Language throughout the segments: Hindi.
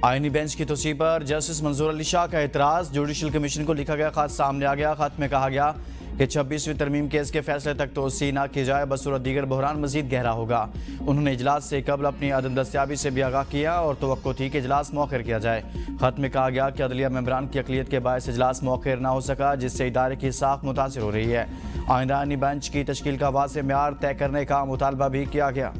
आईनी बेंच की तोसी पर जस्टिस मंजूर अली शाह का एतराज़। जुडिशल कमीशन को लिखा गया खत सामने आ गया। खत में कहा गया कि 26वीं तरमीम केस के फैसले तक तोसी न की जाए, बसूरत दीगर बहरान मजीद गहरा होगा। उन्होंने इजलास से कबल अपनी अदम दस्तियाबी से भी आगाह किया और तवक्को थी कि इजलास मौखर किया जाए। खत में कहा गया कि अदलिया मेंबरान की अकलियत के बायस इजलास मौखर न हो सका, जिससे इदारे की साख मुतासिर हो रही है। आइंदा आईनी बेंच की तश्कील का वाज़ेह मेयार तय करने का मुतालबा भी किया गया।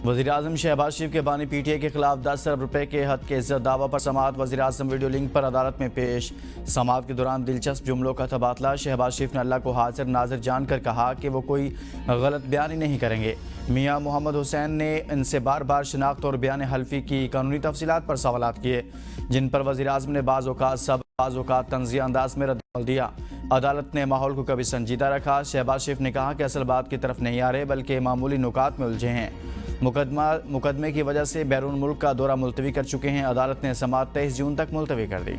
वज़ीर-ए-आज़म शहबाज शरीफ के बानी PTI के खिलाफ 10 अरब रुपए के हद के इज्जत दावा पर समाअत। वज़ीर-ए-आज़म वीडियो लिंक पर अदालत में पेश। समाअत के दौरान दिलचस्प जुमलों का तबादला। शहबाज शरीफ ने अल्लाह को हाजिर नाजिर जानकर कहा कि वो कोई गलत बयानी नहीं करेंगे। मियाँ मोहम्मद हुसैन ने इनसे बार बार शनाख्त और बयान हल्फी की कानूनी तफसीलात पर सवालात किए, जिन पर वज़ीर-ए-आज़म ने बाज़ औक़ात तंज़िया अंदाज में रद्द दिया। अदालत ने माहौल को कभी संजीदा रखा। शहबाज शरीफ ने कहा कि असल बात की तरफ नहीं आ रहे, बल्कि मामूली नुकात में उलझे हैं। मुकदमे की वजह से बैरून मुल्क का दौरा मुलतवी कर चुके हैं। अदालत ने समाअत 23 जून तक मुलतवी कर दी।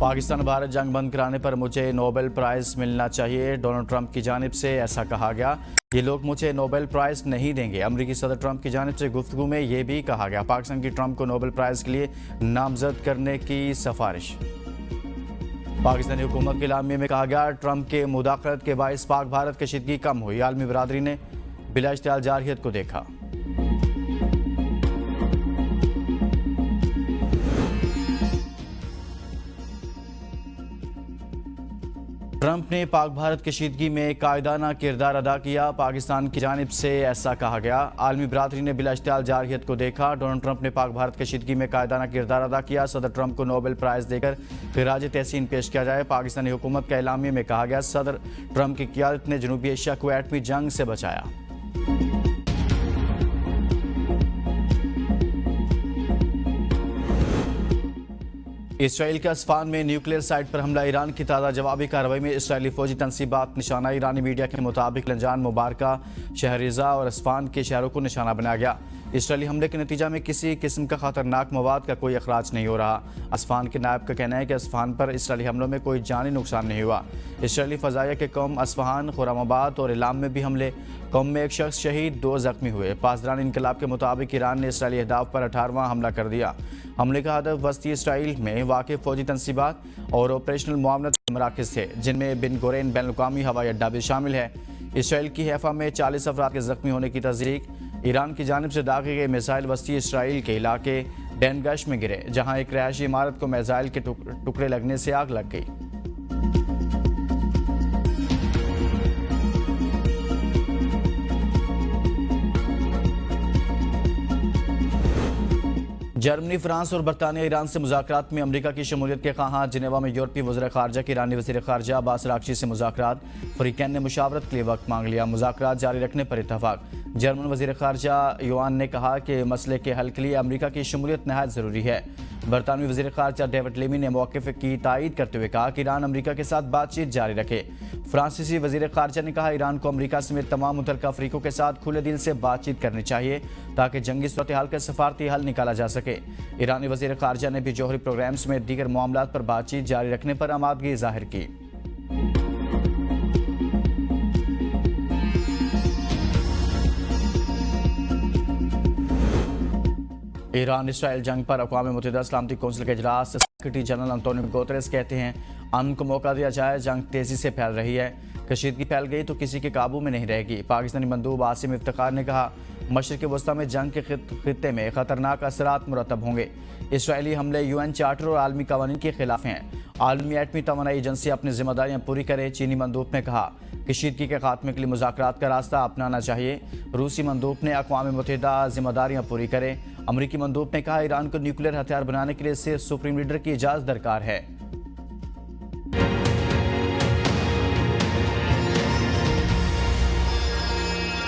पाकिस्तान भारत जंग बंद कराने पर मुझे नोबेल प्राइज़ मिलना चाहिए। डोनाल्ड ट्रंप की जानिब से ऐसा कहा गया। ये लोग मुझे नोबेल प्राइज़ नहीं देंगे। अमरीकी सदर ट्रंप की जानिब से गुफ्तगू में ये भी कहा गया। पाकिस्तान की ट्रंप को नोबेल प्राइज़ के लिए नामजद करने की सिफारिश। पाकिस्तानी हुकूमत के इलामिये में कहा गया, ट्रंप के मुदाखलत के बाइस पाक भारत कशीदगी कम हुई। आलमी बरादरी ने बिला इश्तियाल जारहियत को देखा। ट्रंप ने पाक भारत कशीदगी में कायदाना किरदार अदा किया। पाकिस्तान की जानिब से ऐसा कहा गया। आलमी बरादरी ने बिला इश्तियाल जारहियत को देखा। डोनाल्ड ट्रंप ने पाक भारत कशीदगी में कायदाना किरदार अदा किया। सदर ट्रंप को नोबेल प्राइज़ देकर खिराज तहसीन पेश किया जाए। पाकिस्तानी हुकूमत के एलामिये में कहा गया, सदर ट्रंप की क़ियादत ने जनूबी एशिया को एटमी जंग से बचाया। इसराइल के अस्फान में न्यूक्लियर साइट पर हमला। ईरान की ताज़ा जवाबी कार्रवाई में इसराइली फौजी तनसीबात निशाना। ईरानी मीडिया के मुताबिक लंजान, मुबारका, शहरिज़ा और अस्फान के शहरों को निशाना बनाया गया। इसराइली हमले के नतीजा में किसी किस्म का खतरनाक मवाद का कोई अखराज नहीं हो रहा। अस्फान के नायब का कहना है कि अस्फान पर इसराइली हमलों में कोई जानी नुकसान नहीं हुआ। इसराइली फ़ज़ाइया के कौम अस्फहान, खुरामाबाद और इलाम में भी हमले। कौम में एक शख्स शहीद, 2 ज़ख्मी हुए। पासदान इनकलाब के मुताबिक ईरान ने इसराइली अहदाफ पर 18वां हमला कर दिया। हमले का हदफ वस्ती इसराइल में वाक़ फौजी तनसीबात और ऑपरेशनल मुआवनत मराकज़ थे, जिनमें बिन गुरैन बैनुल-अक़वामी हवाई अड्डा भी शामिल है। इसराइल की हैफा में 40 अफराद के ज़ख्मी होने की तस्दीक। ईरान की जानिब से दागे गए मिसाइल वस्ती इसराइल के इलाके डैनगश में गिरे, जहाँ एक रहायशी इमारत को मिसाइल के टुकड़े लगने से आग लग गई। जर्मनी, फ्रांस और बरतानिया ईरान से मुज़ाकरात में अमरीका की शमूलियत के ख़्वाहां। जिनेवा में यूरोपीय वज़ीर ख़ारजा के ईरानी वज़ीर ख़ारजा अब्बास अराग़ची से मुज़ाकरात। फ़रीक़ैन ने मुशावरत के लिए वक्त मांग लिया। मुज़ाकरात जारी रखने पर इत्तफ़ाक़। जर्मन वज़ीर ख़ारजा योआन ने कहा कि मसले के हल के लिए अमरीका की शमूलियत नहायत ज़रूरी है। बरतानवी वज़ीर ख़ारजा डेविड लेमी ने मौक़िफ़ की तायीद करते हुए कहा कि ईरान अमरीका के साथ बातचीत जारी रखे। फ्रांसीसी वज़ीर ख़ारजा ने कहा, ईरान को अमरीका समेत तमाम मुतल्लिक़ा अफ़रीकों के साथ खुले दिल से बातचीत करनी चाहिए ताकि जंगी सूरत हाल का सफ़ारती हल निकाला जा सके। ईरानी वज़ीर ख़ारजा ने भी जौहरी प्रोग्राम समेत दीगर मामलात पर बातचीत जारी रखने पर आमादगी ज़ाहिर की। ईरान इसराइल जंग पर अक़वाम मुत्तहिदा सलामती कौंसिल के इजलास। सेक्रेटरी जनरल अंतोनियो गुतेरेस कहते हैं, अमन को मौका दिया जाए, जंग तेज़ी से फैल रही है। कशीदगी फैल गई तो किसी के काबू में नहीं रहेगी। पाकिस्तानी मंदूब आसिम इफ्तिखार ने कहा, मशरिक़ वस्ता में जंग के खित्ते में ख़तरनाक असरात मुरतब होंगे। इसराइली हमले UN चार्टर और आलमी कवानीन के खिलाफ हैं। आलमी एटमी तवानाई एजेंसी अपनी जिम्मेदारियाँ पूरी करे। चीनी मंदूब ने कहा, कशीदगी के खात्मे के लिए मुज़ाकरात का रास्ता अपनाना चाहिए। रूसी मंदूब ने अक़वाम मुत्तहिदा जिम्मेदारियाँ पूरी करे। अमरीकी मंदूब ने कहा, ईरान को न्यूक्लियर हथियार बनाने के लिए सिर्फ सुप्रीम लीडर की इजाज़त दरकार है।